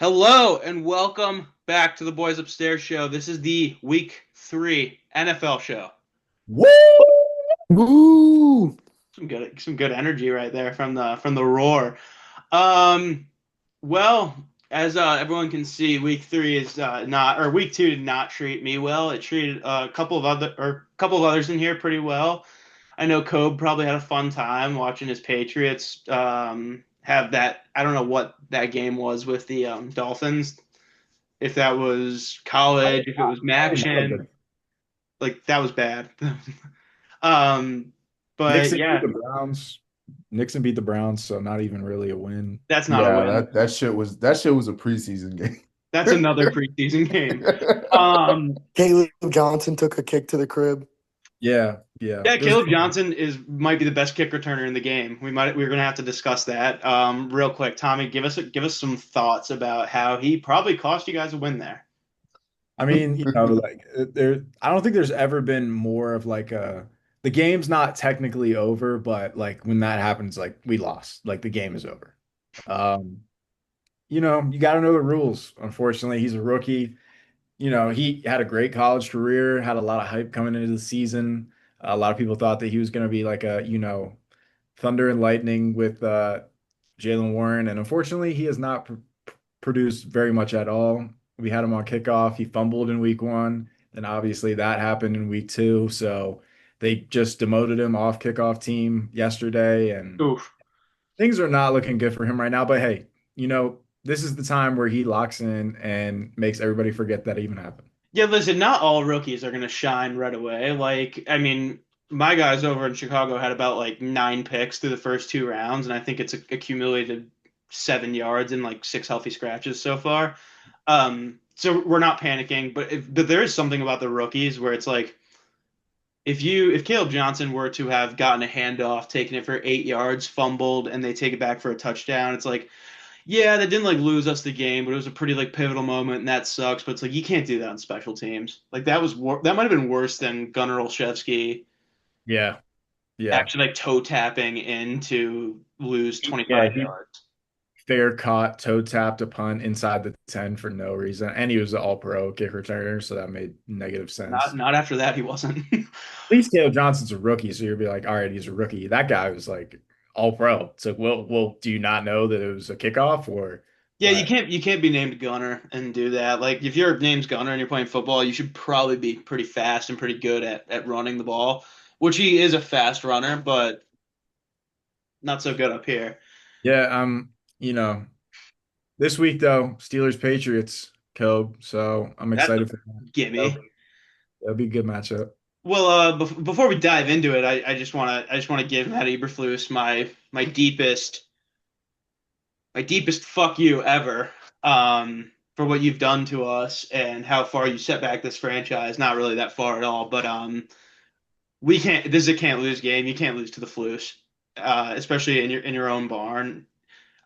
Hello and welcome back to the Boys Upstairs show. This is the week 3 NFL show. Woo! Woo! Some good energy right there from the roar. Um well, as everyone can see, week 3 is not or week 2 did not treat me well. It treated a couple of others in here pretty well. I know Kobe probably had a fun time watching his Patriots have that. I don't know what that game was with the Dolphins, if that was college, if it was Probably not a Maction, good. like that was bad. um, but Nixon beat yeah, the Browns. Nixon beat the Browns, so not even really a win. that's not a Yeah, win. that shit was a preseason game. That's another preseason game. Um, Caleb Johnson took a kick to the crib. Yeah, yeah. yeah, There's Caleb Johnson might be the best kick returner in the game. We're gonna have to discuss that. Real quick, Tommy, give us some thoughts about how he probably cost you guys a win there. I mean, like I don't think there's ever been more of like the game's not technically over, but like when that happens, like we lost. Like the game is over. Um, you got to know the rules. Unfortunately, he's a rookie. He had a great college career, had a lot of hype coming into the season. A lot of people thought that he was going to be like thunder and lightning with Jalen Warren, and unfortunately, he has not produced very much at all. We had him on kickoff. He fumbled in week one, and obviously that happened in week two. So they just demoted him off kickoff team yesterday, and Oof. things are not looking good for him right now. But hey, this is the time where he locks in and makes everybody forget that even happened. Yeah, listen, not all rookies are gonna shine right away. Like, I mean, my guys over in Chicago had about like 9 picks through the first 2 rounds, and I think it's accumulated 7 yards and like 6 healthy scratches so far. So we're not panicking, but there is something about the rookies where it's like if Caleb Johnson were to have gotten a handoff, taken it for 8 yards, fumbled, and they take it back for a touchdown, it's like, yeah, that didn't like lose us the game, but it was a pretty like pivotal moment, and that sucks. But it's like you can't do that on special teams. Like that might have been worse than Gunnar Olszewski Yeah, yeah, actually like toe tapping in to lose yeah. 25 He yards. fair caught, toe tapped a punt inside the 10 for no reason, and he was an all-pro kick returner, so that made negative Not sense. not after that he wasn't. At least Caleb Johnson's a rookie, so you'll be like, all right, he's a rookie. That guy was like all pro. It's like, well, do you not know that it was a kickoff or Yeah, you what? can't you can't be named Gunner and do that. Like if your name's Gunner and you're playing football, you should probably be pretty fast and pretty good at running the ball, which he is a fast runner, but not so good up here. Yeah, you know, this week though, Steelers Patriots, Kobe. So I'm That's a excited for that. That'll gimme. be, that'll be a good matchup. Well, before we dive into it, I just wanna give Matt Eberflus my deepest fuck you ever, for what you've done to us and how far you set back this franchise. Not really that far at all, but we can't. This is a can't lose game. You can't lose to the Flus, especially in your own barn.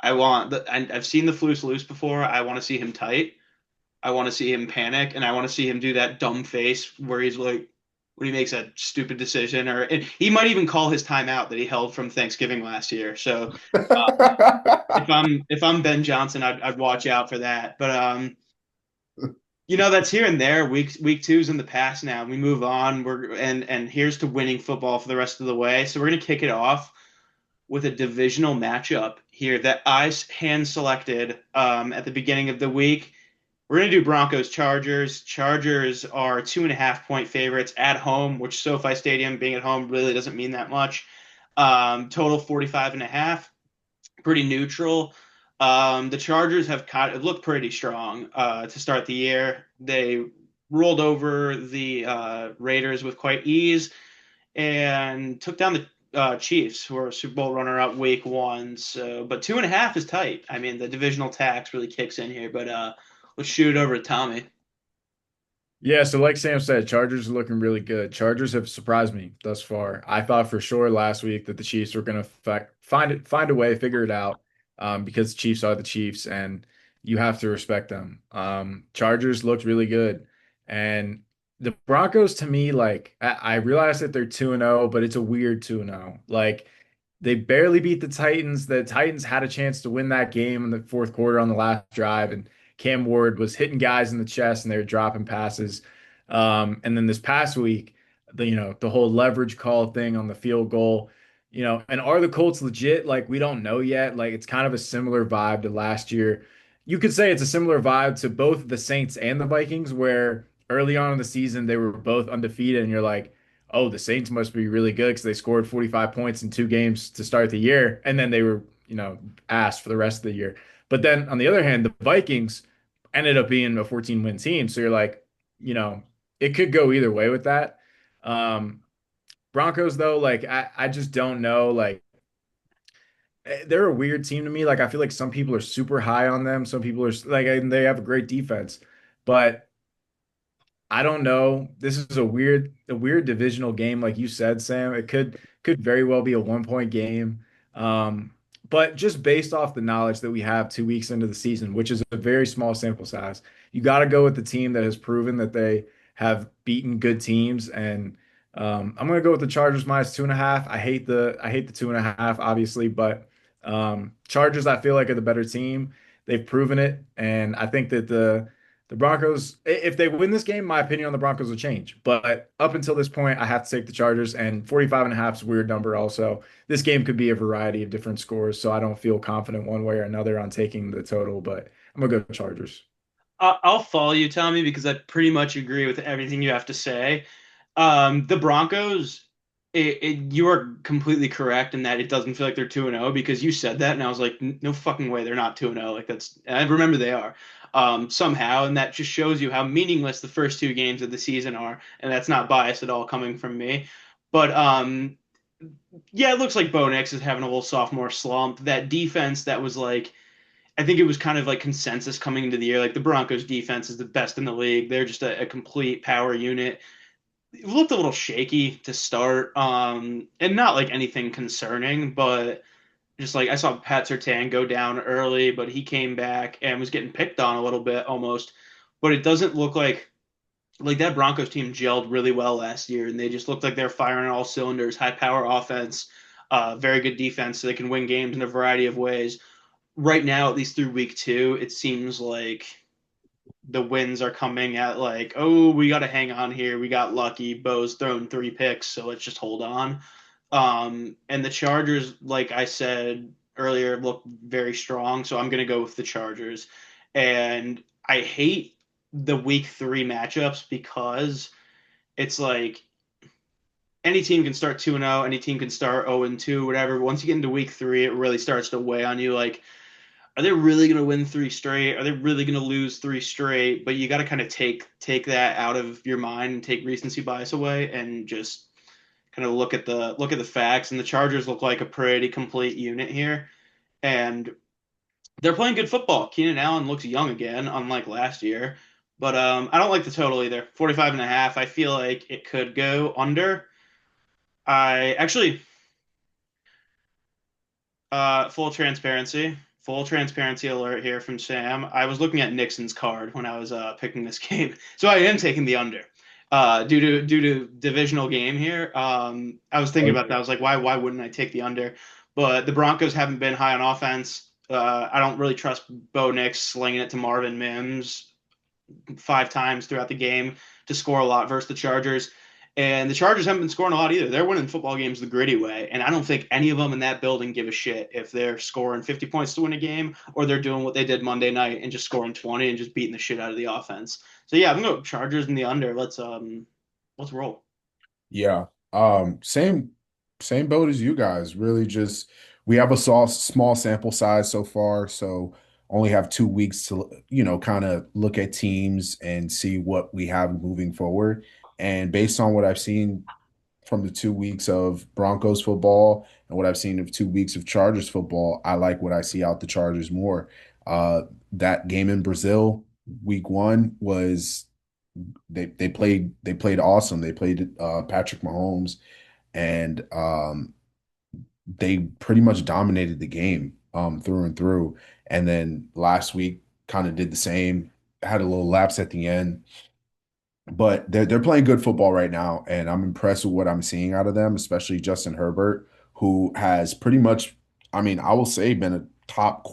I've seen the Flus loose before. I want to see him tight. I want to see him panic, and I want to see him do that dumb face where he's like, when he makes a stupid decision, or and he might even call his timeout that he held from Thanksgiving last year. So if I'm Ben Johnson, I'd watch out for that. But that's here and there. Week two's in the past now. We move on. And here's to winning football for the rest of the way. So we're gonna kick it off with a divisional matchup here that I hand selected at the beginning of the week. We're going to do Broncos Chargers. Chargers are 2.5 point favorites at home, which SoFi Stadium being at home really doesn't mean that much. Total 45 and a half, pretty neutral. The Chargers have kind of looked pretty strong to start the year. They rolled over the Raiders with quite ease and took down the Chiefs, who are Super Bowl runner-up week one. So, but 2.5 is tight. I mean, the divisional tax really kicks in here. But let's shoot it over to Tommy. Yeah, so like Sam said, Chargers are looking really good. Chargers have surprised me thus far. I thought for sure last week that the Chiefs were going to find a way, figure it out, because the Chiefs are the Chiefs, and you have to respect them. Chargers looked really good, and the Broncos to me, like I realize that they're 2-0, but it's a weird 2-0. Like they barely beat the Titans. The Titans had a chance to win that game in the fourth quarter on the last drive, and Cam Ward was hitting guys in the chest and they were dropping passes. And then this past week, the whole leverage call thing on the field goal, and are the Colts legit? Like, we don't know yet. Like, it's kind of a similar vibe to last year. You could say it's a similar vibe to both the Saints and the Vikings, where early on in the season they were both undefeated, and you're like, oh, the Saints must be really good because they scored 45 points in 2 games to start the year, and then they were, ass for the rest of the year. But then on the other hand, the Vikings ended up being a 14-win team, so you're like, you know, it could go either way with that. Um, Broncos though, like I just don't know. Like they're a weird team to me. Like I feel like some people are super high on them, some people are like, and they have a great defense, but I don't know. This is a weird divisional game, like you said, Sam. It could very well be a 1 point game. Um, but just based off the knowledge that we have 2 weeks into the season, which is a very small sample size, you got to go with the team that has proven that they have beaten good teams. And I'm gonna go with the Chargers -2.5. I hate the 2.5, obviously, but Chargers I feel like are the better team. They've proven it, and I think that the Broncos, if they win this game, my opinion on the Broncos will change. But up until this point, I have to take the Chargers, and 45.5 is a weird number also. This game could be a variety of different scores, so I don't feel confident one way or another on taking the total, but I'm gonna go Chargers. I'll follow you, Tommy, because I pretty much agree with everything you have to say. The Broncos, you are completely correct in that it doesn't feel like they're 2-0 because you said that, and I was like, no fucking way, they're not 2-0. Like that's, I remember they are somehow, and that just shows you how meaningless the first 2 games of the season are, and that's not bias at all coming from me. But yeah, it looks like Bo Nix is having a little sophomore slump. That defense that was like I think it was kind of like consensus coming into the year. Like the Broncos defense is the best in the league. They're just a complete power unit. It looked a little shaky to start, and not like anything concerning, but just like I saw Pat Surtain go down early, but he came back and was getting picked on a little bit almost. But it doesn't look like that Broncos team gelled really well last year, and they just looked like they're firing on all cylinders. High power offense, very good defense, so they can win games in a variety of ways right now, at least through week 2, it seems like the wins are coming at like, oh, we got to hang on here. We got lucky. Bo's thrown 3 picks, so let's just hold on. And the Chargers, like I said earlier, look very strong, so I'm going to go with the Chargers. And I hate the week 3 matchups because it's like any team can start 2-0, any team can start 0-2, whatever. Once you get into week 3, it really starts to weigh on you. Like, are they really going to win 3 straight? Are they really going to lose 3 straight? But you got to kind of take that out of your mind and take recency bias away and just kind of look at the facts. And the Chargers look like a pretty complete unit here, and they're playing good football. Keenan Allen looks young again, unlike last year. But I don't like the total either. 45.5. I feel like it could go under. I actually full transparency alert here from Sam. I was looking at Nixon's card when I was picking this game, so I am taking the under. Due to divisional game here, I was thinking about that. I was like, why wouldn't I take the under? But the Broncos haven't been high on offense. I don't really trust Bo Nix slinging it to Marvin Mims 5 times throughout the game to score a lot versus the Chargers. And the Chargers haven't been scoring a lot either. They're winning football games the gritty way. And I don't think any of them in that building give a shit if they're scoring 50 points to win a game or they're doing what they did Monday night and just scoring 20 and just beating the shit out of the offense. So yeah, I'm going to go Chargers in the under. Let's roll. Yeah. Same boat as you guys. Really just we have a small sample size so far, so only have 2 weeks to, kind of look at teams and see what we have moving forward. And based on what I've seen from the 2 weeks of Broncos football and what I've seen of 2 weeks of Chargers football, I like what I see out the Chargers more. Uh, that game in Brazil, week 1 was they played awesome. They played Patrick Mahomes, and they pretty much dominated the game through and through. And then last week kind of did the same, had a little lapse at the end, but they're playing good football right now, and I'm impressed with what I'm seeing out of them, especially Justin Herbert, who has pretty much, I mean, I will say, been a top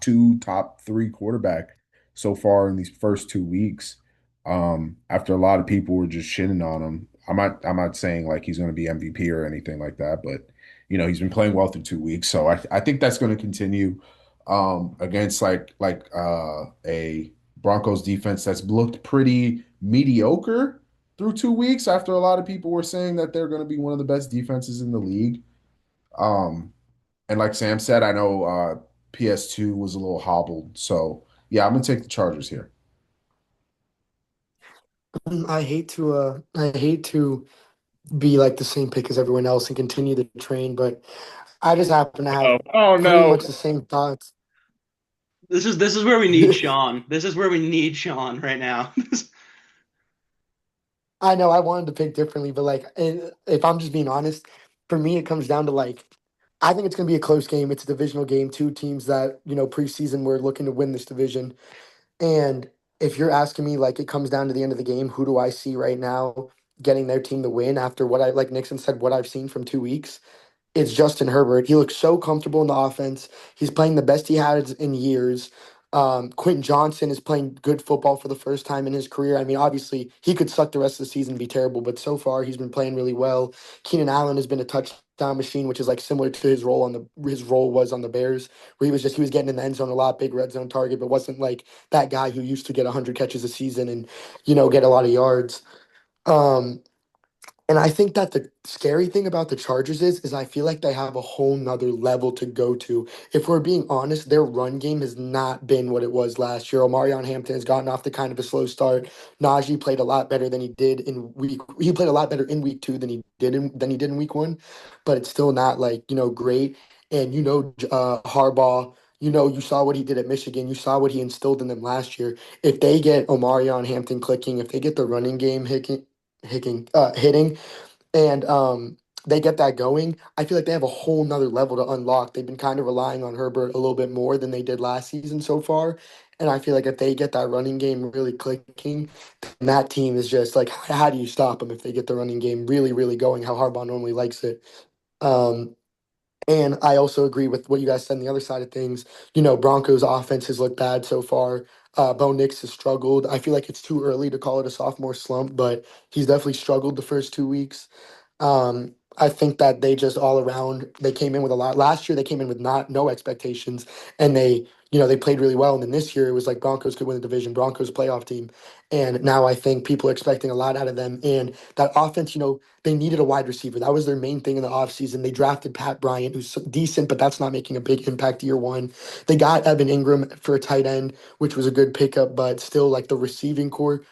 2, top 3 quarterback so far in these first 2 weeks. After a lot of people were just shitting on him. I'm not saying like he's going to be MVP or anything like that, but he's been playing well through 2 weeks, so I think that's going to continue against a Broncos defense that's looked pretty mediocre through 2 weeks after a lot of people were saying that they're going to be one of the best defenses in the league. Um, and like Sam said, I know PS2 was a little hobbled. So yeah, I'm gonna take the Chargers here. I hate to be like the same pick as everyone else and continue the train, but I just happen to have Oh, oh pretty no. much the same thoughts. This is where we need Sean. This is where we need Sean right now. I know I wanted to pick differently, but like, if I'm just being honest, for me, it comes down to like, I think it's going to be a close game. It's a divisional game, two teams that, preseason were looking to win this division. And if you're asking me, like, it comes down to the end of the game, who do I see right now getting their team to win after what like Nixon said, what I've seen from 2 weeks? It's Justin Herbert. He looks so comfortable in the offense. He's playing the best he has in years. Quentin Johnson is playing good football for the first time in his career. I mean, obviously, he could suck the rest of the season and be terrible, but so far he's been playing really well. Keenan Allen has been a touchdown machine, which is like similar to his role was on the Bears, where he was getting in the end zone a lot, big red zone target, but wasn't like that guy who used to get 100 catches a season and get a lot of yards. Um, and I think that the scary thing about the Chargers is I feel like they have a whole nother level to go to. If we're being honest, their run game has not been what it was last year. Omarion Hampton has gotten off to kind of a slow start. Najee played a lot better than he did in week. He played a lot better in week two than he did in week one, but it's still not like great. And Harbaugh. You saw what he did at Michigan. You saw what he instilled in them last year. If they get Omarion Hampton clicking, if they get the running game hitting, and they get that going, I feel like they have a whole nother level to unlock. They've been kind of relying on Herbert a little bit more than they did last season so far. And I feel like if they get that running game really clicking, then that team is just like, how do you stop them if they get the running game really, really going, how Harbaugh normally likes it? Um, and I also agree with what you guys said on the other side of things. Broncos offense has looked bad so far. Bo Nix has struggled. I feel like it's too early to call it a sophomore slump, but he's definitely struggled the first 2 weeks. I think that they just all around they came in with a lot. Last year they came in with no expectations, and they played really well. And then this year it was like Broncos could win the division, Broncos playoff team, and now I think people are expecting a lot out of them. And that offense, they needed a wide receiver. That was their main thing in the offseason. They drafted Pat Bryant, who's decent, but that's not making a big impact year one. They got Evan Ingram for a tight end, which was a good pickup, but still like the receiving core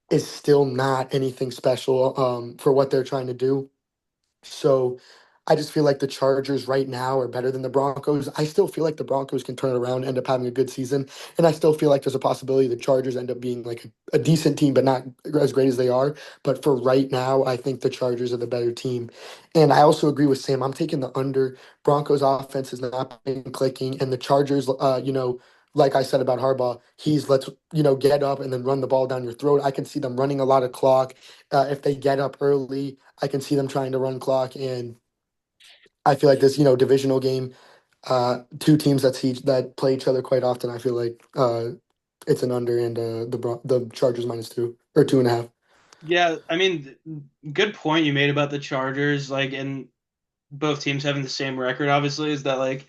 is still not anything special for what they're trying to do. So I just feel like the Chargers right now are better than the Broncos. I still feel like the Broncos can turn it around, end up having a good season. And I still feel like there's a possibility the Chargers end up being like a decent team, but not as great as they are. But for right now, I think the Chargers are the better team. And I also agree with Sam. I'm taking the under. Broncos offense is not been clicking. And the Chargers, like I said about Harbaugh, he's let's, get up and then run the ball down your throat. I can see them running a lot of clock. If they get up early, I can see them trying to run clock, and I feel like this, divisional game, two teams that play each other quite often. I feel like it's an under, and the Chargers -2 or 2.5. Yeah, I mean, good point you made about the Chargers, like, and both teams having the same record, obviously, is that, like,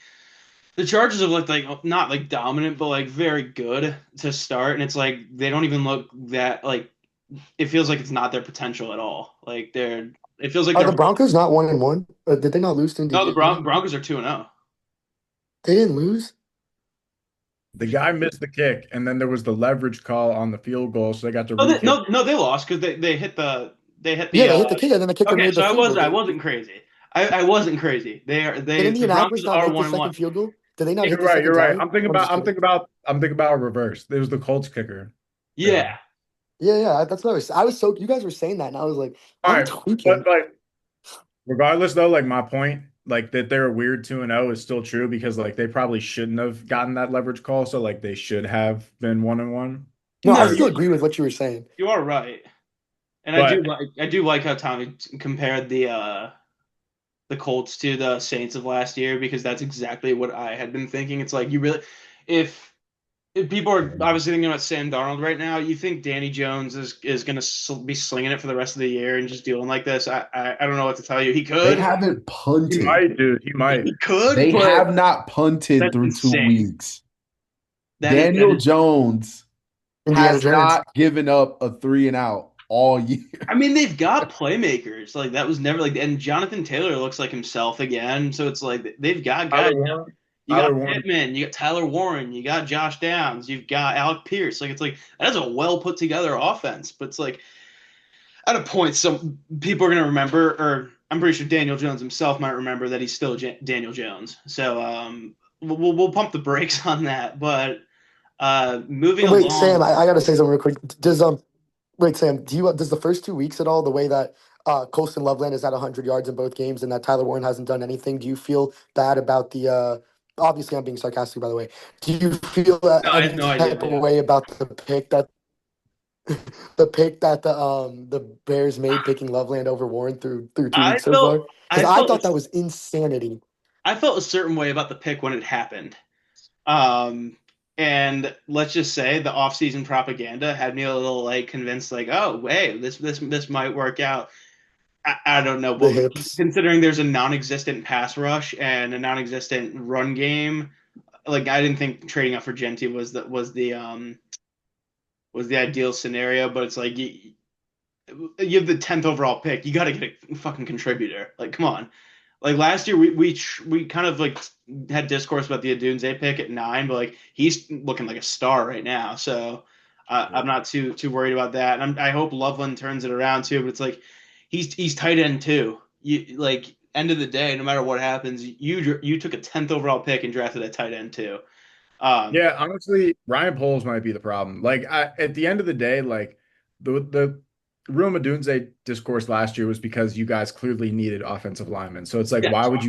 the Chargers have looked like not like dominant, but like very good to start, and it's like they don't even look that like it feels like it's not their potential at all. Like it feels like Are they're the Broncos not 1-1? Did they not lose to no, the Indiana? Broncos are 2-0. They didn't lose. The guy missed the kick, and then there was the leverage call on the field goal, so they got to No, re-kick. no, they lost because they hit Yeah, the they hit the kicker, and then the kicker okay, made so the field goal. I wasn't crazy. I wasn't crazy. Did The Indianapolis Broncos not are make the 1-1. second field goal? Did they not You're hit the right. second You're right. tie? I'm just kidding. I'm thinking about reverse. It was the Colts kicker. Yeah. Yeah. Yeah, yeah, that's what I was so you guys were saying that, and I was like, All I'm right, but tweaking. like regardless though, like my point, like that they're a weird 2-0 is still true because like they probably shouldn't have gotten that leverage call, so like they should have been 1-1. No, I No, still Or agree with what you were saying. you are right. And but I do like how Tommy compared the Colts to the Saints of last year because that's exactly what I had been thinking. It's like you really if People are obviously thinking about Sam Darnold right now. You think Danny Jones is going to be slinging it for the rest of the year and just dealing like this? I don't know what to tell you. He They could, haven't He punted. might, dude. He might. he could, They but have not punted that's through two insane. weeks. That Daniel is. Jones Indiana has Jones. not given up a 3-and-out all year. I mean, they've got playmakers. Like that was never like, and Jonathan Taylor looks like himself again. So it's like they've got guys. Tyler Warren. You Tyler got Warren. Pittman, you got Tyler Warren, you got Josh Downs, you've got Alec Pierce. Like it's like that's a well put together offense. But it's like at a point, some people are gonna remember, or I'm pretty sure Daniel Jones himself might remember that he's still Daniel Jones. So we'll pump the brakes on that. But moving Wait, Sam, along, I gotta say something real quick. Wait, Sam, does the first 2 weeks at all, the way that Colston Loveland is at 100 yards in both games and that Tyler Warren hasn't done anything, do you feel bad about the? Obviously, I'm being sarcastic, by the way. Do you feel no, I any had no idea. type of way about the pick that the Bears made, picking Loveland over Warren through two I weeks so far? felt Because I I felt thought that was insanity. I felt a certain way about the pick when it happened. Um, and let's just say the off-season propaganda had me a little like convinced, like, oh, hey, this might work out. I don't know, The but hips. considering there's a non-existent pass rush and a non-existent run game, like I didn't think trading up for Genti was the ideal scenario. But it's like you have the 10th overall pick, you got to get a fucking contributor. Like, come on. Like last year, we kind of like had discourse about the Adunze pick at 9, but like he's looking like a star right now. So I'm not too worried about that. And I hope Loveland turns it around too. But it's like he's tight end too. You like end of the day, no matter what happens, you took a 10th overall pick and drafted a tight end too. Um, Yeah, honestly, Ryan Poles might be the problem. Like at the end of the day, like the Real Madunze discourse last year was because you guys clearly needed offensive linemen. So it's like, yeah, why would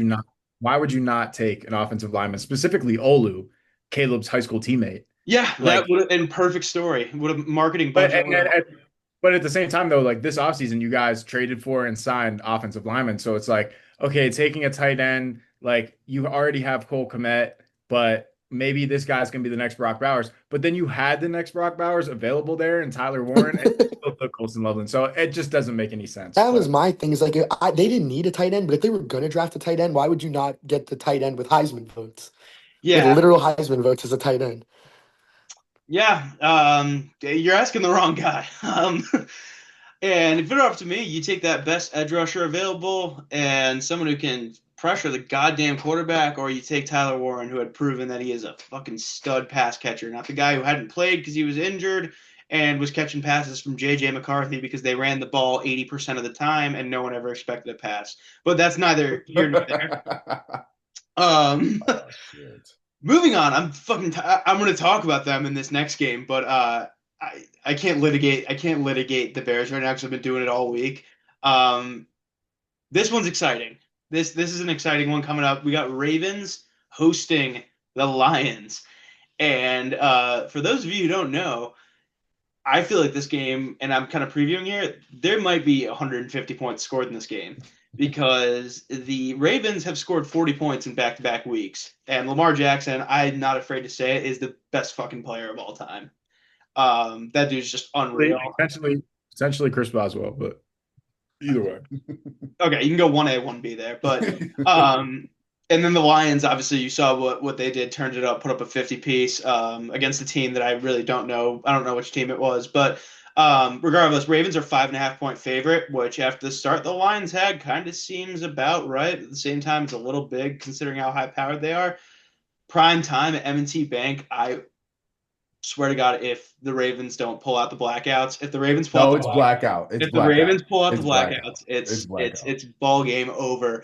you not take an offensive lineman, specifically Olu, Caleb's high school teammate? yeah, that Like, would have been perfect story. Would have marketing but budget. but at the same time though, like this offseason, you guys traded for and signed offensive linemen. So it's like, okay, taking a tight end, like you already have Cole Kmet, but maybe this guy's gonna be the next Brock Bowers. But then you had the next Brock Bowers available there and Tyler Warren and you still took Colston Loveland. So it just doesn't make any sense. That was But my thing. Is like they didn't need a tight end, but if they were gonna draft a tight end, why would you not get the tight end with Heisman votes? With Yeah, literal Heisman votes as a tight end. yeah. You're asking the wrong guy. And if it were up to me, you take that best edge rusher available and someone who can pressure the goddamn quarterback, or you take Tyler Warren, who had proven that he is a fucking stud pass catcher, not the guy who hadn't played because he was injured and was catching passes from J.J. McCarthy because they ran the ball 80% of the time and no one ever expected a pass. But that's neither here nor there. Um, Oh, shit. moving on, I'm going to talk about them in this next game, but I can't litigate the Bears right now because I've been doing it all week. Um, this one's exciting. This is an exciting one coming up. We got Ravens hosting the Lions, and for those of you who don't know, I feel like this game, and I'm kind of previewing here, there might be 150 points scored in this game because the Ravens have scored 40 points in back-to-back weeks, and Lamar Jackson, I'm not afraid to say it, is the best fucking player of all time. That dude's just unreal. essentially Chris Boswell, but either way. Okay, you can go 1A, 1B there, but and then the Lions, obviously, you saw what they did, turned it up, put up a 50 piece against a team that I really don't know. I don't know which team it was, but regardless, Ravens are 5.5 point favorite, which after the start the Lions had kind of seems about right. At the same time, it's a little big considering how high powered they are. Prime time at M&T Bank, I swear to God, if the Ravens don't pull out the blackouts, if the Ravens pull out No, the it's black, blackout. It's if the Ravens blackout. pull out the It's blackout. blackouts, It's blackout. it's ball game over.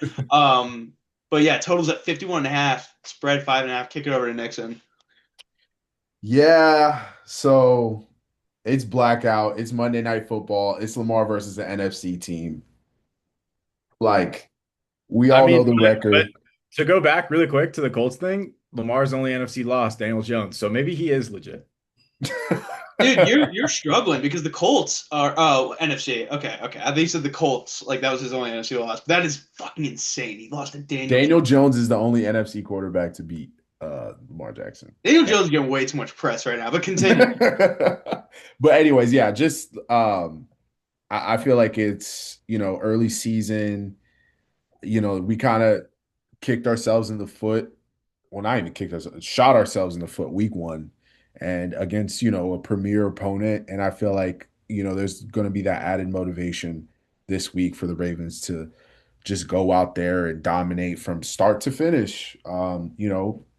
But yeah, totals at 51.5, spread 5.5. Kick it over to Nixon. Yeah, so it's blackout. It's Monday Night Football. It's Lamar versus the NFC team. Like, we I all know mean, the but record. to go back really quick to the Colts thing, Lamar's only NFC loss, Daniel Jones. So maybe he is legit. Dude, you're struggling because the Colts are NFC. Okay. I think you said the Colts, like that was his only NFC loss. But that is fucking insane. He lost to Daniel. Daniel Jones is the only NFC quarterback to beat. Lamar Jackson. Daniel Jones is getting way too much press right now, but continue. But anyways, yeah, just I feel like it's, early season, we kind of kicked ourselves in the foot. Well, not even kicked us, shot ourselves in the foot week one and against, a premier opponent. And I feel like, there's going to be that added motivation this week for the Ravens to just go out there and dominate from start to finish,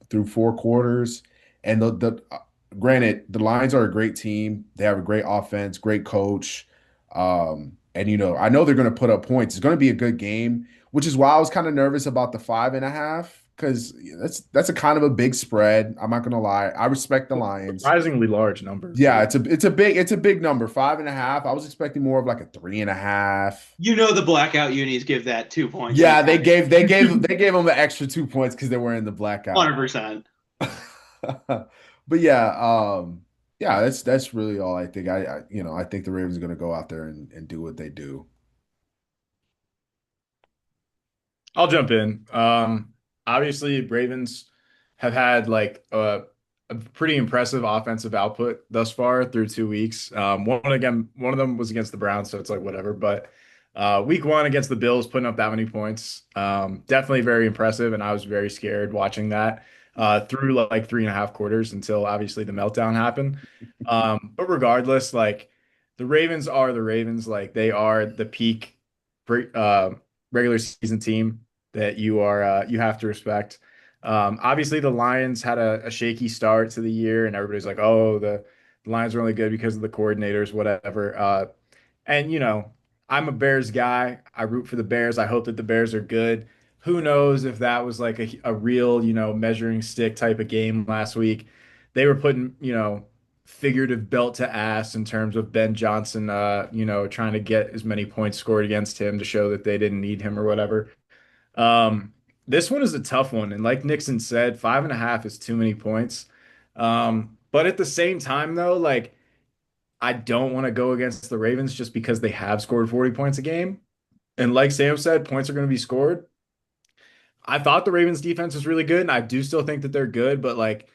through four quarters. And granted, the Lions are a great team. They have a great offense, great coach. And I know they're going to put up points. It's going to be a good game, which is why I was kind of nervous about the 5.5 because that's a kind of a big spread. I'm not going to lie. I respect the Lions. Surprisingly large number. Yeah, it's a big number. 5.5. I was expecting more of like a 3.5. The blackout unis give that 2 points. Yeah, they gave them an extra 2 points because they were in the blackout. 100%. But yeah, that's really all I think. I think the Ravens are going to go out there and do what they do. I'll jump in. Obviously, Ravens have had like a pretty impressive offensive output thus far through 2 weeks. One of them was against the Browns, so it's like whatever. But week one against the Bills, putting up that many points, definitely very impressive. And I was very scared watching that through like 3.5 quarters until obviously the meltdown happened. But regardless, like the Ravens are the Ravens, like they are the peak uh, regular season team that you have to respect. Obviously, the Lions had a shaky start to the year, and everybody's like, "Oh, the Lions are only good because of the coordinators, whatever." And I'm a Bears guy. I root for the Bears. I hope that the Bears are good. Who knows if that was like a real, measuring stick type of game last week? They were putting, figurative belt to ass in terms of Ben Johnson, trying to get as many points scored against him to show that they didn't need him or whatever. Um, this one is a tough one, and like Nixon said, 5.5 is too many points. But at the same time, though, like I don't want to go against the Ravens just because they have scored 40 points a game. And like Sam said, points are going to be scored. I thought the Ravens defense was really good, and I do still think that they're good, but like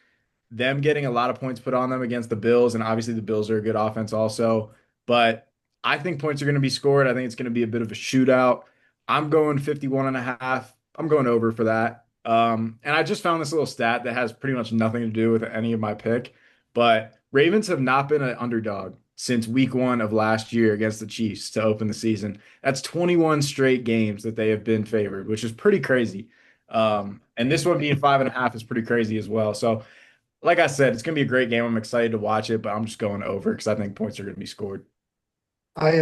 them getting a lot of points put on them against the Bills, and obviously the Bills are a good offense also. But I think points are going to be scored. I think it's going to be a bit of a shootout. I'm going 51.5. I'm going over for that. And I just found this little stat that has pretty much nothing to do with any of my pick, but Ravens have not been an underdog since week one of last year against the Chiefs to open the season. That's 21 straight games that they have been favored, which is pretty crazy. And this one being 5.5 is pretty crazy as well. So like I said, it's gonna be a great game. I'm excited to watch it, but I'm just going over because I think points are gonna be scored. I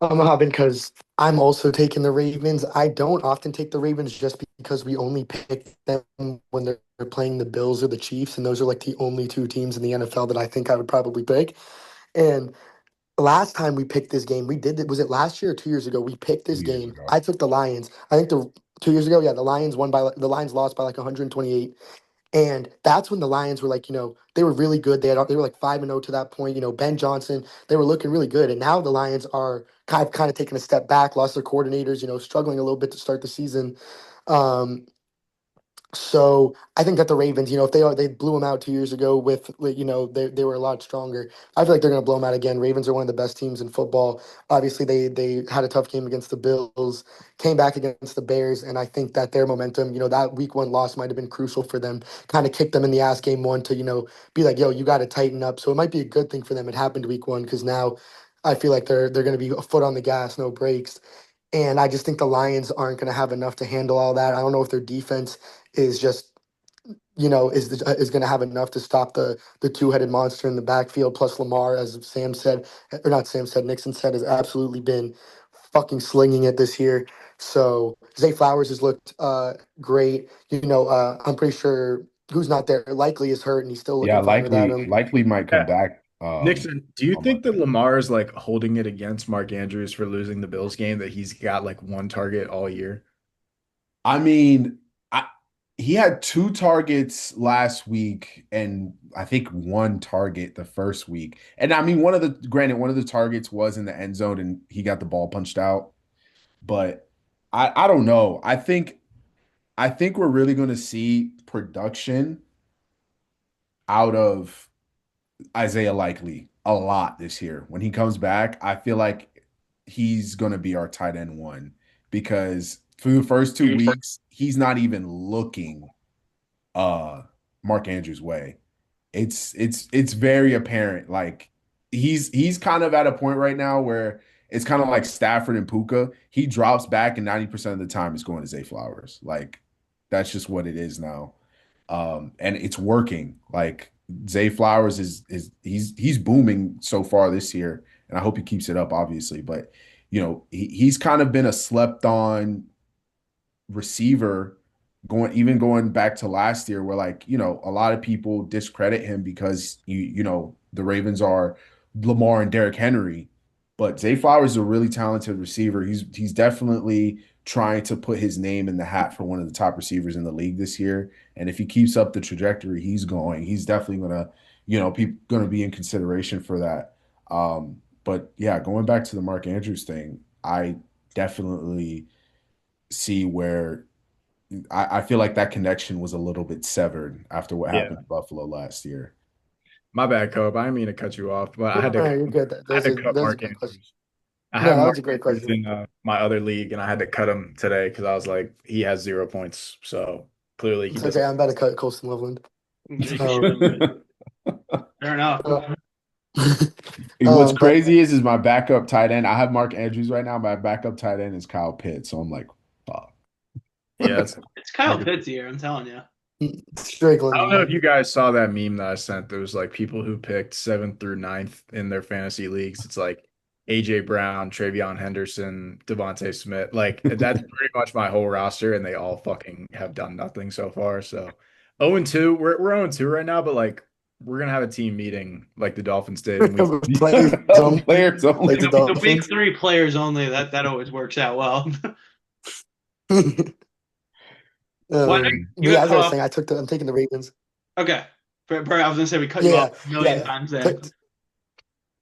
I'm hopping because I'm also taking the Ravens. I don't often take the Ravens just because we only pick them when they're playing the Bills or the Chiefs, and those are like the only two teams in the NFL that I think I would probably pick. And last time we picked this game, we did it. Was it last year or 2 years ago? We picked this 2 years game. ago. I took the Lions. I think the 2 years ago, yeah, the Lions lost by like 128. And that's when the Lions were like, they were really good. They were like 5-0 to that point. Ben Johnson, they were looking really good. And now the Lions are kind of taking a step back, lost their coordinators, struggling a little bit to start the season. Um, so I think that the Ravens, if they blew them out 2 years ago they were a lot stronger. I feel like they're going to blow them out again. Ravens are one of the best teams in football. Obviously, they had a tough game against the Bills, came back against the Bears, and I think that their momentum, that week one loss might have been crucial for them. Kind of kicked them in the ass game one to be like, yo, you got to tighten up. So it might be a good thing for them. It happened week one because now I feel like they're going to be a foot on the gas, no brakes. And I just think the Lions aren't going to have enough to handle all that. I don't know if their defense is just is going to have enough to stop the two-headed monster in the backfield. Plus Lamar, as Sam said, or not Sam said, Nixon said, has absolutely been fucking slinging it this year. So Zay Flowers has looked great. I'm pretty sure who's not there likely is hurt, and he's still Yeah, looking fine without likely him. likely might come Yeah. back Nixon, do you on think that Monday. Lamar is like holding it against Mark Andrews for losing the Bills game that he's got like one target all year? I mean, he had two targets last week and I think one target the first week. And I mean, one of the targets was in the end zone and he got the ball punched out. But I don't know. I think I think we're really going to see production out of Isaiah Likely a lot this year. When he comes back, I feel like he's going to be our tight end one because through the first 2 weeks, he's not even looking uh Mark Andrews' way. It's very apparent. Like he's kind of at a point right now where it's kind of like Stafford and Puka. He drops back and 90% of the time is going to Zay Flowers. Like that's just what it is now. And it's working. Like Zay Flowers is he's booming so far this year, and I hope he keeps it up, obviously. But he's kind of been a slept on receiver going back to last year where a lot of people discredit him because the Ravens are Lamar and Derrick Henry, but Zay Flowers is a really talented receiver. He's definitely trying to put his name in the hat for one of the top receivers in the league this year. And if he keeps up the trajectory he's going, he's definitely gonna be in consideration for that. But yeah, going back to the Mark Andrews thing, I definitely see where I feel like that connection was a little bit severed after what Yeah. happened in Buffalo last year. My bad, Cope. I didn't mean to cut you off, but No, you're good. I had to cut That was a Mark great question. Andrews. I No, have that Mark was a great Andrews question. in my other league, and I had to cut him today because I was like, he has 0 points. So clearly he It's doesn't. okay. I'm about to cut Colston Loveland. Fair enough. Uh, What's but crazy is my backup tight end. I have Mark Andrews right now. My backup tight end is Kyle Pitts. So I'm like, fuck. Yeah, it's It's Kyle Pitts here, I'm telling you. I Strickland, don't know if man. you guys saw that meme that I sent. There was like people who picked seventh through ninth in their fantasy leagues. It's like AJ Brown, Travion Henderson, Devontae Smith. Like that's pretty much my whole roster, and they all fucking have done nothing so far. So 0-2. We're 0-2 right now, but like we're gonna have a team meeting like the Dolphins did in week. Players only, Players like only. the The week Dolphins. 3 players only, that always works out well. Well, I know you got Yeah, as I cut was off. saying, I'm taking the Ravens. Okay. I was gonna say we cut you Yeah, off a yeah, million yeah. times there.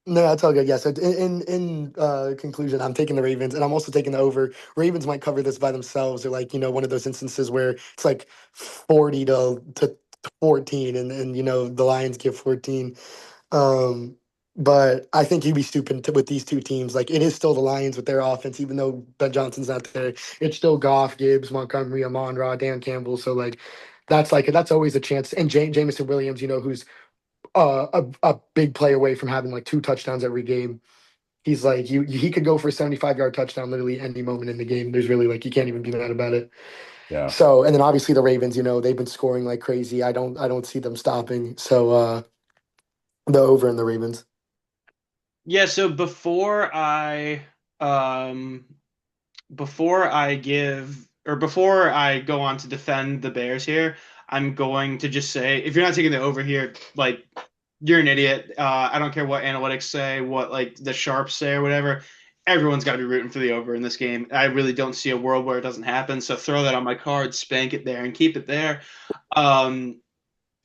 No, that's all good. Yeah. So in conclusion, I'm taking the Ravens, and I'm also taking the over. Ravens might cover this by themselves. They're like one of those instances where it's like 40 to 14, and the Lions give 14. Um, but I think you'd be stupid with these two teams. Like it is still the Lions with their offense, even though Ben Johnson's not there. It's still Goff, Gibbs, Montgomery, Amon-Ra, Dan Campbell. So like that's always a chance. And Jameson Williams, who's a big play away from having like 2 touchdowns every game. He's like he could go for a 75-yard touchdown literally any moment in the game. There's really like you can't even be mad about it. Yeah. So and then obviously the Ravens, they've been scoring like crazy. I don't see them stopping. So the over in the Ravens. Yeah, so um before I go on to defend the Bears here, I'm going to just say if you're not taking the over here, like you're an idiot. I don't care what analytics say, what like the sharps say or whatever. Everyone's got to be rooting for the over in this game. I really don't see a world where it doesn't happen. So throw that on my card, spank it there, and keep it there. Um,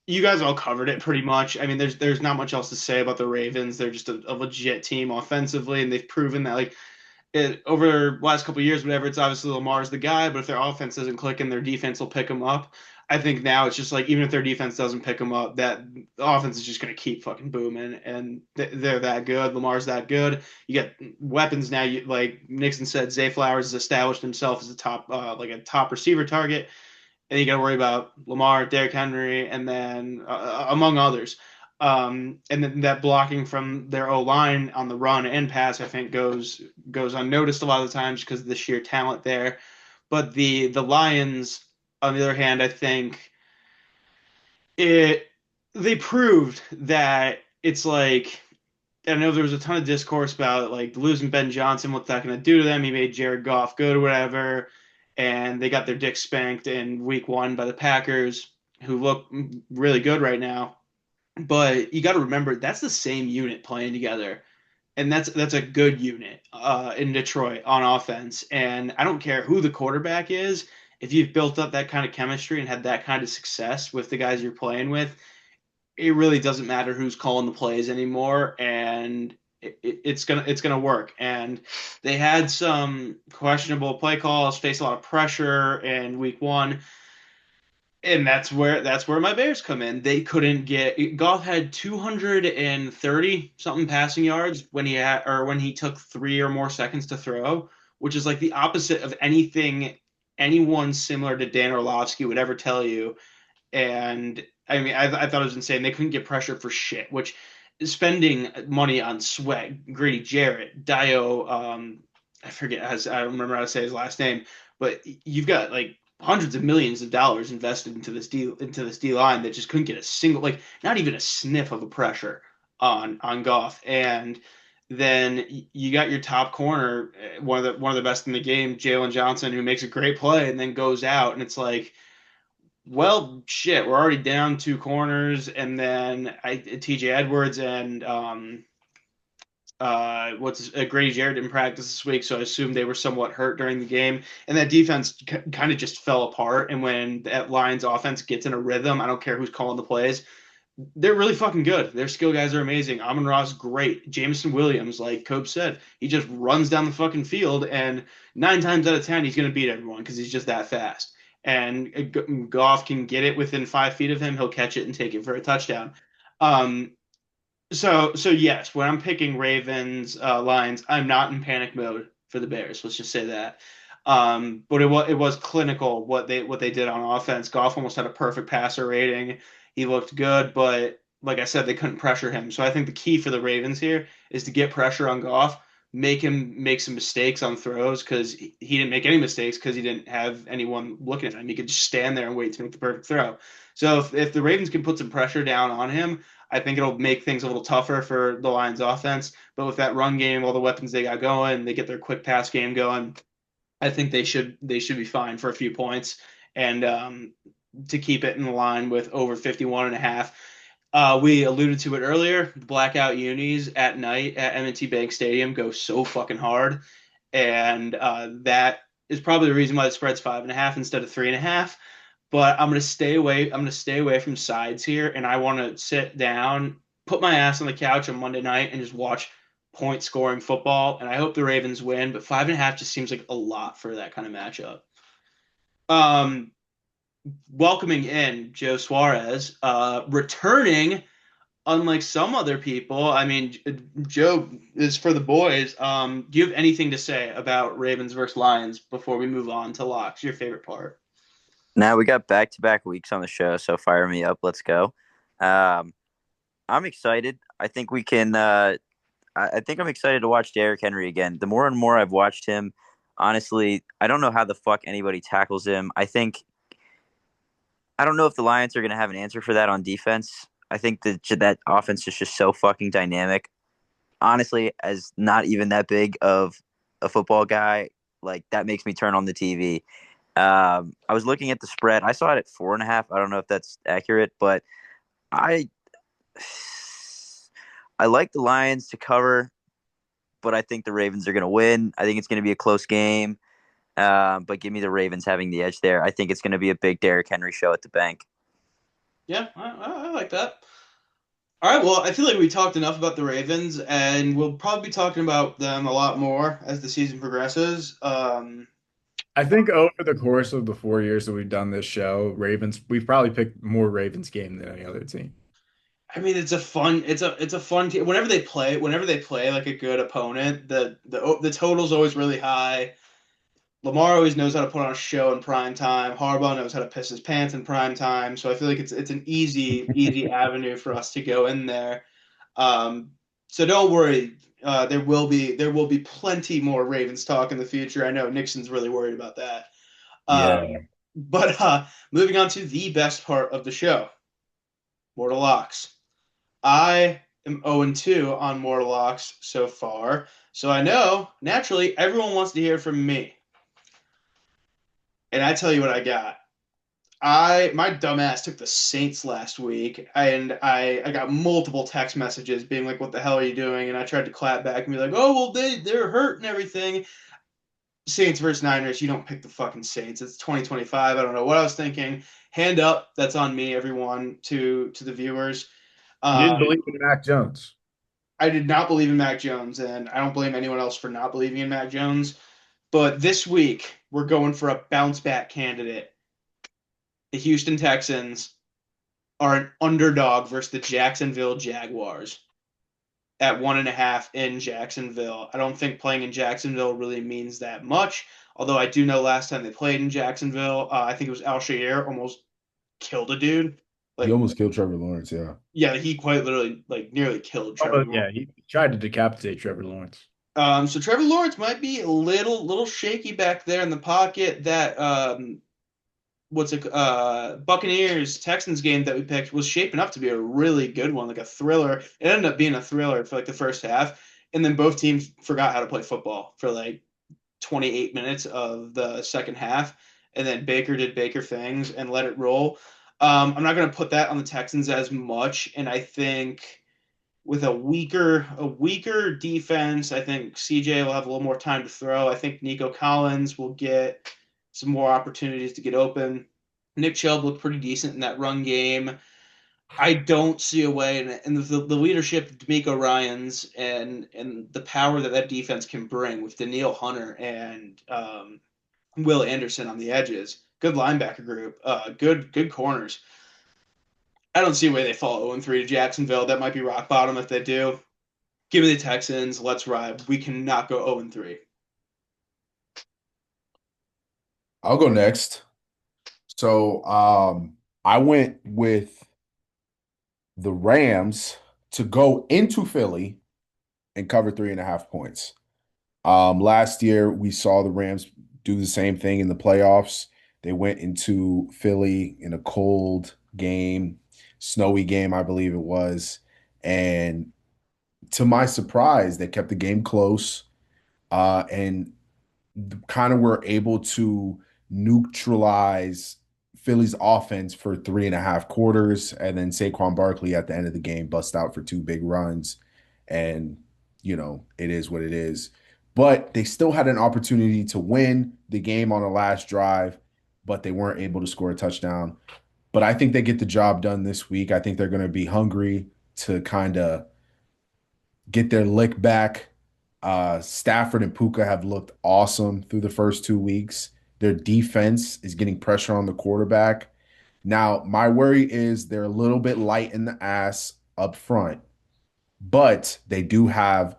you guys all covered it pretty much. I mean, there's not much else to say about the Ravens. They're just a legit team offensively, and they've proven that like over the last couple of years, whatever, it's obviously Lamar's the guy, but if their offense doesn't click and their defense will pick them up, I think now it's just like even if their defense doesn't pick them up, that the offense is just going to keep fucking booming, and they're that good. Lamar's that good. You get weapons now. You like Nixon said, Zay Flowers has established himself as a top receiver target, and you got to worry about Lamar, Derrick Henry, and then among others. And then that blocking from their O line on the run and pass, I think, goes unnoticed a lot of the times because of the sheer talent there. But the Lions, on the other hand, I think it they proved that it's like I know there was a ton of discourse about like losing Ben Johnson, what's that going to do to them? He made Jared Goff good or whatever, and they got their dick spanked in Week 1 by the Packers, who look really good right now. But you got to remember that's the same unit playing together, and that's a good unit in Detroit on offense. And I don't care who the quarterback is, if you've built up that kind of chemistry and had that kind of success with the guys you're playing with, it really doesn't matter who's calling the plays anymore, and it's gonna work. And they had some questionable play calls, faced a lot of pressure in Week 1. And that's where my Bears come in. They couldn't get Goff had 230 something passing yards when he took 3 or more seconds to throw, which is like the opposite of anything anyone similar to Dan Orlovsky would ever tell you. And I mean, I thought it was insane. They couldn't get pressure for shit, which spending money on Sweat, Grady Jarrett, Dio, I don't remember how to say his last name, but you've got like hundreds of millions of dollars invested into this D line that just couldn't get a single, like not even a sniff of a pressure on Goff. And then you got your top corner, one of the best in the game, Jalen Johnson, who makes a great play and then goes out, and it's like, well, shit, we're already down 2 corners, and then T.J. Edwards and Grady Jarrett didn't practice this week, so I assume they were somewhat hurt during the game, and that defense kind of just fell apart. And when that Lions offense gets in a rhythm, I don't care who's calling the plays, they're really fucking good. Their skill guys are amazing. Amon Ross, great. Jameson Williams, like Cope said, he just runs down the fucking field, and 9 times out of 10, he's going to beat everyone because he's just that fast. And Goff can get it within 5 feet of him. He'll catch it and take it for a touchdown. Um, so yes, when I'm picking Ravens Lions, I'm not in panic mode for the Bears. Let's just say that. But it was clinical what they did on offense. Goff almost had a perfect passer rating. He looked good, but like I said, they couldn't pressure him. So I think the key for the Ravens here is to get pressure on Goff, make him make some mistakes on throws because he didn't make any mistakes because he didn't have anyone looking at him. He could just stand there and wait to make the perfect throw. So if the Ravens can put some pressure down on him, I think it'll make things a little tougher for the Lions offense. But with that run game, all the weapons they got going, they get their quick pass game going. I think they should be fine for a few points and to keep it in line with over 51 and a half. We alluded to it earlier. The blackout unis at night at M&T Bank Stadium go so fucking hard, and that is probably the reason why the spread's 5.5 instead of 3.5. But I'm gonna stay away. I'm gonna stay away from sides here, and I want to sit down, put my ass on the couch on Monday night, and just watch point scoring football. And I hope the Ravens win, but 5.5 just seems like a lot for that kind of matchup. Um, Welcoming in Joe Suarez, returning, unlike some other people. I mean, Joe is for the boys. Do you have anything to say about Ravens versus Lions before we move on to locks? Your favorite part? Now we got back-to-back weeks on the show, so fire me up. Let's go. Um, I'm excited. I think we can. I think I'm excited to watch Derrick Henry again. The more and more I've watched him, honestly, I don't know how the fuck anybody tackles him. I don't know if the Lions are going to have an answer for that on defense. I think that offense is just so fucking dynamic. Honestly, as not even that big of a football guy, like that makes me turn on the TV. I was looking at the spread. I saw it at 4.5. I don't know if that's accurate, but I I like the Lions to cover, but I think the Ravens are going to win. I think it's going to be a close game, but give me the Ravens having the edge there. I think it's going to be a big Derrick Henry show at the bank. Yeah, I like that. All right, well, I feel like we talked enough about the Ravens, and we'll probably be talking about them a lot more as the season progresses. I think over the course of the 4 years that we've done this show, we've probably picked more Ravens game than any other team. I mean, it's a fun team. Whenever they play like a good opponent, the total's always really high. Lamar always knows how to put on a show in prime time. Harbaugh knows how to piss his pants in prime time. So I feel like it's an easy avenue for us to go in there. Um, so don't worry. There will be plenty more Ravens talk in the future. I know Nixon's really worried about that. Yeah. But moving on to the best part of the show, Mortal Locks. I am 0-2 on Mortal Locks so far. So I know, naturally, everyone wants to hear from me. And I tell you what I got. My dumbass took the Saints last week, and I got multiple text messages being like, "What the hell are you doing?" And I tried to clap back and be like, "Oh well, they're hurt and everything." Saints versus Niners. You don't pick the fucking Saints. It's 2025. I don't know what I was thinking. Hand up. That's on me, everyone. To the viewers. You didn't Um, believe in Mac Jones. I did not believe in Mac Jones, and I don't blame anyone else for not believing in Mac Jones. But this week, we're going for a bounce back candidate. the Houston Texans are an underdog versus the Jacksonville Jaguars at 1.5 in Jacksonville. I don't think playing in Jacksonville really means that much. Although I do know last time they played in Jacksonville, I think it was Alshire almost killed a dude. He Like, almost killed Trevor Lawrence. Yeah. yeah, he quite literally like nearly killed Trevor Oh, Lawrence. yeah, he tried to decapitate Trevor Lawrence. So Trevor Lawrence might be a little shaky back there in the pocket. That Buccaneers Texans game that we picked was shaping up to be a really good one, like a thriller. It ended up being a thriller for like the first half, and then both teams forgot how to play football for like 28 minutes of the second half, and then Baker did Baker things and let it roll. I'm not going to put that on the Texans as much, and I think with a weaker defense, I think CJ will have a little more time to throw. I think Nico Collins will get some more opportunities to get open. Nick Chubb looked pretty decent in that run game. I don't see a way, and the leadership of D'Amico Ryans and the power that defense can bring with Daniil Hunter and Will Anderson on the edges. Good linebacker group, good corners. I don't see a way they fall 0-3 to Jacksonville. That might be rock bottom if they do. Give me the Texans. Let's ride. We cannot go 0-3. I'll go next. So I went with the Rams to go into Philly and cover 3.5 points. Last year we saw the Rams do the same thing in the playoffs. They went into Philly in a cold game, snowy game, I believe it was. And to my surprise, they kept the game close, and kind of were able to neutralize Philly's offense for 3.5 quarters. And then Saquon Barkley at the end of the game bust out for two big runs. And, it is what it is. But they still had an opportunity to win the game on the last drive, but they weren't able to score a touchdown. But I think they get the job done this week. I think they're going to be hungry to kind of get their lick back. Stafford and Puka have looked awesome through the first 2 weeks. Their defense is getting pressure on the quarterback. Now, my worry is they're a little bit light in the ass up front, but they do have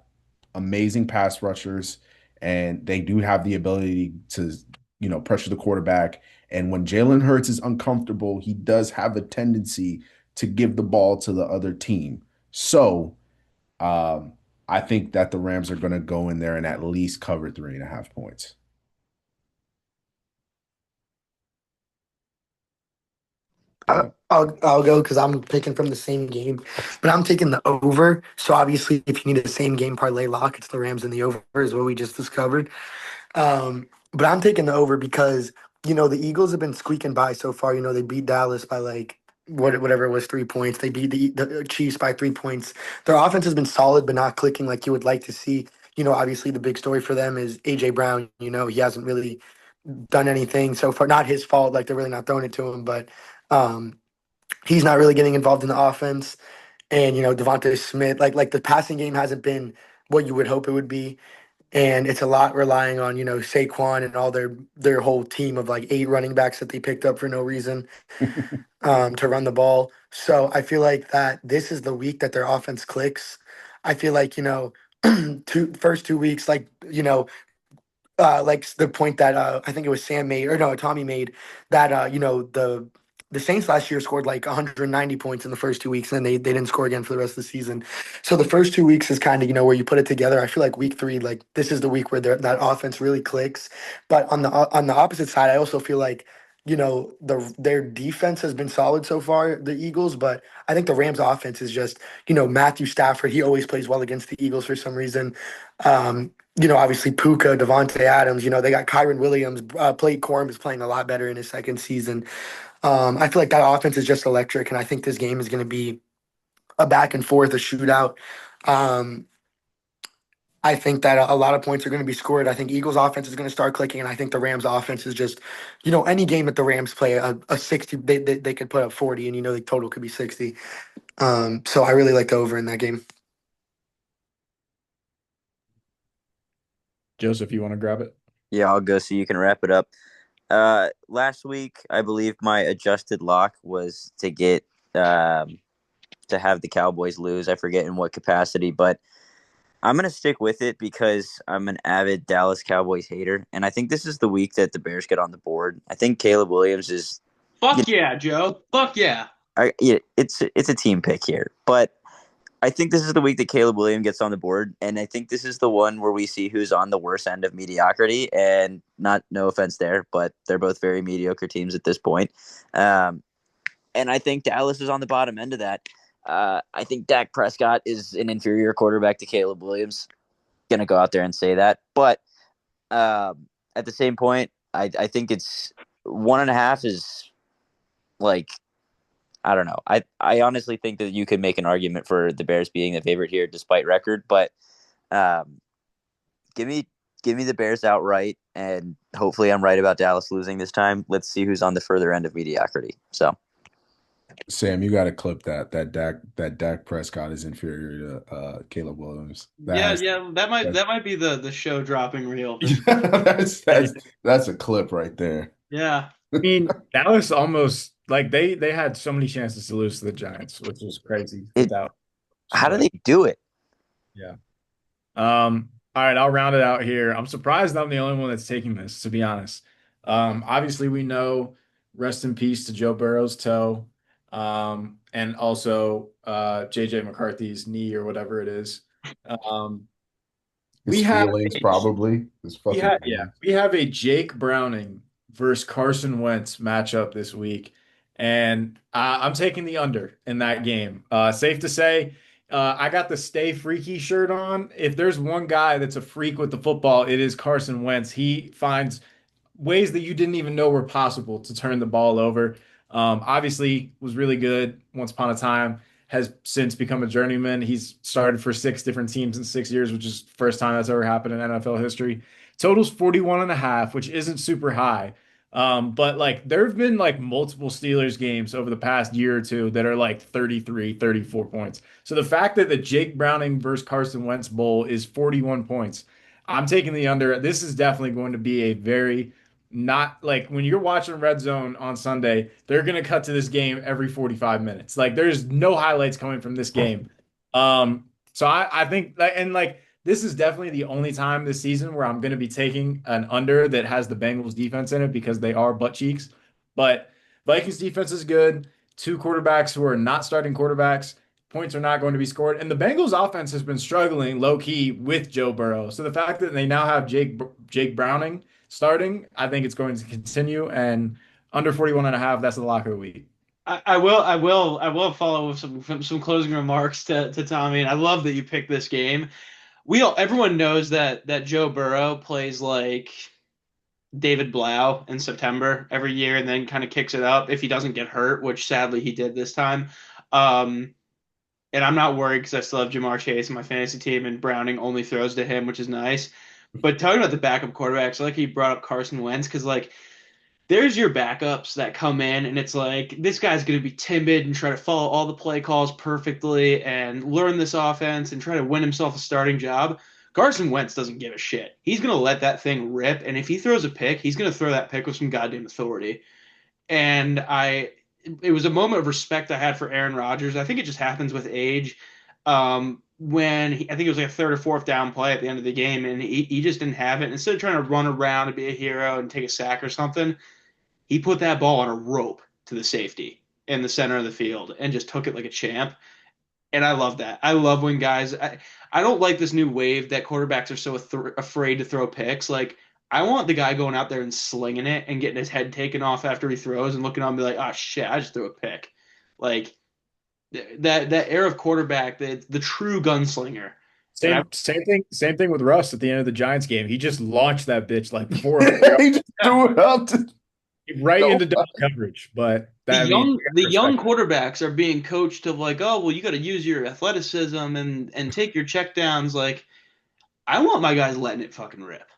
amazing pass rushers and they do have the ability to, pressure the quarterback. And when Jalen Hurts is uncomfortable, he does have a tendency to give the ball to the other team. So, um, I think that the Rams are going to go in there and at least cover 3.5 points. I'll go because I'm picking from the same game, but I'm taking the over. So obviously, if you need a same game parlay lock, it's the Rams and the over is what we just discovered. But I'm taking the over because the Eagles have been squeaking by so far. They beat Dallas by like whatever it was, 3 points. They beat the Chiefs by 3 points. Their offense has been solid, but not clicking like you would like to see. Obviously the big story for them is AJ Brown. He hasn't really done anything so far. Not his fault. Like they're really not throwing it to him, but um, he's not really getting involved in the offense. And Devontae Smith, like the passing game hasn't been what you would hope it would be, and it's a lot relying on Saquon and all their whole team of like 8 running backs that they picked up for no reason to run the ball. So I feel like that this is the week that their offense clicks. I feel like first 2 weeks, like the point that I think it was Sam made or no Tommy made that the Saints last year scored like 190 points in the first 2 weeks and then they didn't score again for the rest of the season. So the first 2 weeks is kind of where you put it together. I feel like week 3, like this is the week where that offense really clicks. But on the opposite side, I also feel like their defense has been solid so far, the Eagles, but I think the Rams offense is just Matthew Stafford. He always plays well against the Eagles for some reason. Obviously Puka, Devontae Adams, they got Kyron Williams. Blake Corum is playing a lot better in his second season. I feel like that offense is just electric, and I think this game is going to be a back and forth, a shootout. Um, I think that a lot of points are going to be scored. I think Eagles offense is going to start clicking, and I think the Rams offense is just, any game that the Rams play, a 60, they could put up 40, and the total could be 60. So I really like the over in that game. Joseph, you want to grab it? Yeah, I'll go so you can wrap it up. Last week, I believe my adjusted lock was to have the Cowboys lose. I forget in what capacity, but I'm gonna stick with it because I'm an avid Dallas Cowboys hater, and I think this is the week that the Bears get on the board. I think Caleb Williams is, you Fuck yeah, Joe. Fuck yeah. yeah, it's a team pick here, but I think this is the week that Caleb Williams gets on the board, and I think this is the one where we see who's on the worst end of mediocrity. And not no offense there, but they're both very mediocre teams at this point. Um, and I think Dallas is on the bottom end of that. I think Dak Prescott is an inferior quarterback to Caleb Williams. Gonna go out there and say that, but at the same point, I think it's 1.5 is like I don't know. I honestly think that you could make an argument for the Bears being the favorite here, despite record. But um, give me give me the Bears outright, and hopefully I'm right about Dallas losing this time. Let's see who's on the further end of mediocrity. So Sam, you got to clip that Dak Prescott is inferior to Caleb Williams. That Yeah, has yeah, that's that might be the show dropping reel. that's that's that's a clip right there. Yeah. I mean, Dallas almost like they had so many chances to lose to the Giants, which was crazy it without. how do But they do it? yeah. All right, I'll round it out here. I'm surprised I'm the only one that's taking this, to be honest. Obviously we know rest in peace to Joe Burrow's toe. And also JJ McCarthy's knee or whatever it is. Um, His we have feelings, probably his fucking feelings. we have a Jake Browning versus Carson Wentz matchup this week, and I'm taking the under in that game. Safe to say, I got the Stay Freaky shirt on. If there's one guy that's a freak with the football, it is Carson Wentz. He finds ways that you didn't even know were possible to turn the ball over. Obviously, was really good once upon a time. Has since become a journeyman. He's started for 6 different teams in 6 years, which is the first time that's ever happened in NFL history. Totals 41.5, which isn't super high. But like there have been like multiple Steelers games over the past year or two that are like 33, 34 points. So the fact that the Jake Browning versus Carson Wentz Bowl is 41 points, I'm taking the under. This is definitely going to be a very not like when you're watching Red Zone on Sunday, they're gonna cut to this game every 45 minutes. Like there's no highlights coming from this game. So I think like and like this is definitely the only time this season where I'm gonna be taking an under that has the Bengals defense in it because they are butt cheeks. But Vikings defense is good. Two quarterbacks who are not starting quarterbacks. Points are not going to be scored. And the Bengals offense has been struggling low key with Joe Burrow. So the fact that they now have Jake Browning starting, I think it's going to continue. And under 41.5, that's the lock of the week. I will follow with some closing remarks to Tommy. And I love that you picked this game. Everyone knows that Joe Burrow plays like David Blau in September every year and then kind of kicks it up if he doesn't get hurt, which sadly he did this time. Um, and I'm not worried because I still have Jamar Chase in my fantasy team, and Browning only throws to him, which is nice. But talking about the backup quarterbacks, I like he brought up Carson Wentz because like there's your backups that come in, and it's like this guy's going to be timid and try to follow all the play calls perfectly and learn this offense and try to win himself a starting job. Carson Wentz doesn't give a shit. He's going to let that thing rip, and if he throws a pick, he's going to throw that pick with some goddamn authority. And it was a moment of respect I had for Aaron Rodgers. I think it just happens with age. I think it was like a third or fourth down play at the end of the game, and he just didn't have it. Instead of trying to run around and be a hero and take a sack or something, he put that ball on a rope to the safety in the center of the field and just took it like a champ. And I love that. I love when guys. I don't like this new wave that quarterbacks are so afraid to throw picks. Like I want the guy going out there and slinging it and getting his head taken off after he throws and looking on and be like, oh shit, I just threw a pick. Like that era of quarterback, the true gunslinger. Same thing with Russ at the end of the Giants game. He just launched that bitch like 400 yards He just threw it up to right into double nobody. coverage. But that, The I mean, young respect. quarterbacks are being coached of like, oh well, you got to use your athleticism and take your checkdowns. Like I want my guys letting it fucking rip.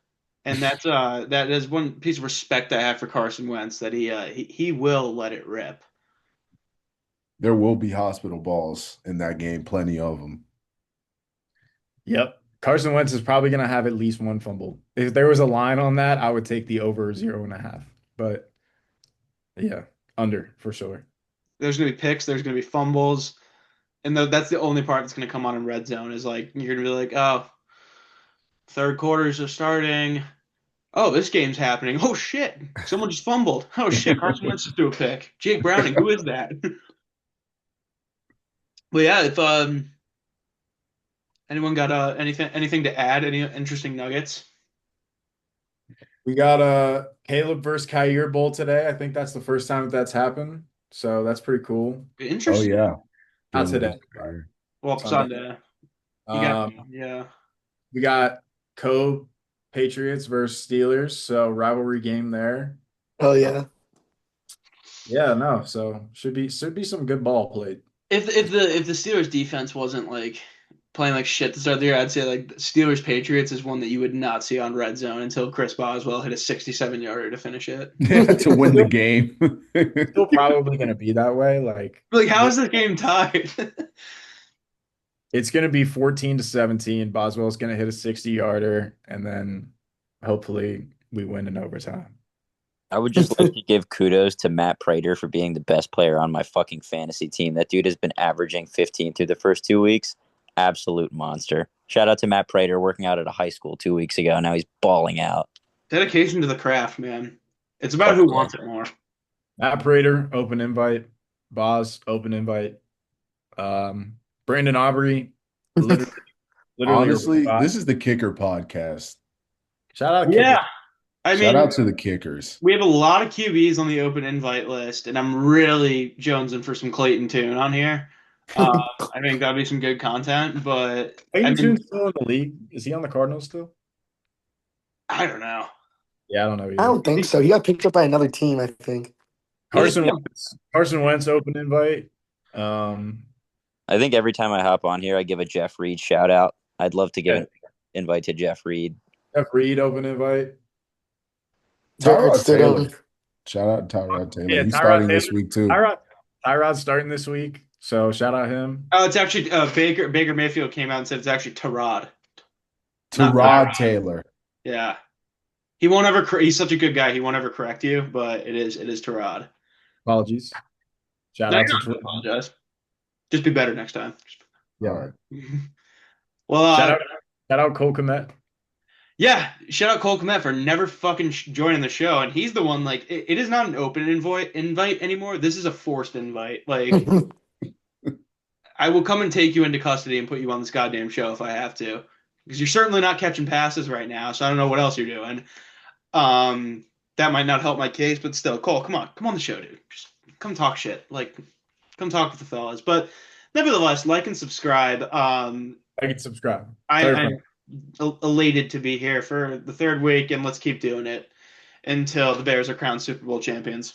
And that is one piece of respect I have for Carson Wentz that he will let it rip. There will be hospital balls in that game, plenty of them. Yep. Carson Wentz is probably going to have at least one fumble. If there was a line on that, I would take the over 0.5. but yeah, under for sure. There's gonna be picks. There's gonna be fumbles, and that's the only part that's gonna come on in red zone is like you're gonna be like, oh, third quarters are starting. Oh, this game's happening. Oh shit, someone just fumbled. Oh shit, Carson Wentz just threw a pick. Jake Browning, who is that? But yeah, if anyone got anything to add, any interesting nuggets? We got a Caleb versus Kyer Bowl today. I think that's the first time that's happened. So that's pretty cool. Oh Interesting. yeah. Not Caleb today. was fire. Well, Sunday. Sunday. You got Um, yeah. we got Cove Patriots versus Steelers. So rivalry game there. Oh yeah. Yeah, no. So should be some good ball played. If the Steelers defense wasn't like playing like shit to start the year, I'd say like Steelers Patriots is one that you would not see on red zone until Chris Boswell hit a 67-yarder to finish it. To win the game. Still probably gonna be that way. Like, how is this game tied? It's gonna be 14-17. Boswell's gonna hit a 60-yarder, and then hopefully we win in overtime. I would just like to give kudos to Matt Prater for being the best player on my fucking fantasy team. That dude has been averaging 15 through the first 2 weeks. Absolute monster. Shout out to Matt Prater working out at a high school 2 weeks ago. Now he's balling out. Dedication to the craft, man. It's about who wants it more. Matt Prater, open invite. Boz, open invite. Brandon Aubrey, literally Honestly, this is the Kicker podcast. shout out. Yeah. Kicker. I Shout mean, out to the Kickers. we have a lot of QBs on the open invite list, and I'm really jonesing for some Clayton Tune on here. I think that'd be some good content, but Clayton Tune's still in the league. Is he on the Cardinals still? I don't know. Yeah, I don't know either. I don't think so. He got picked up by another team, I think. Carson Wentz open invite. I think every time I hop on here, I give a Jeff Reed shout out. I'd love to give an invite to Jeff Reed. Jeff Reed open invite. Tyrod Taylor. Shout out to Tyrod Taylor. Yeah, He's Tyrod starting Taylor. this week too. Tyrod's starting this week, so shout out him. Oh, it's actually Baker Mayfield came out and said it's actually Tyrod. Tyrod Taylor. Yeah, he won't ever. He's such a good guy. He won't ever correct you, but it is Tyrod. Apologies. Shout No, out you to don't have to apologize. Just be better next time. Yeah. All right. Well, shout out Cole Kmet. yeah, shout out Cole Kmet for never fucking joining the show, and he's the one. Like, it is not an open invite anymore. This is a forced invite. Like, I will come and take you into custody and put you on this goddamn show if I have to, because you're certainly not catching passes right now. So I don't know what else you're doing. That might not help my case, but still, Cole, come on the show, dude. Just come talk shit. Like, come talk with the fellas. But nevertheless, like and subscribe. I can subscribe. I'm elated to be here for the third week, and let's keep doing it until the Bears are crowned Super Bowl champions.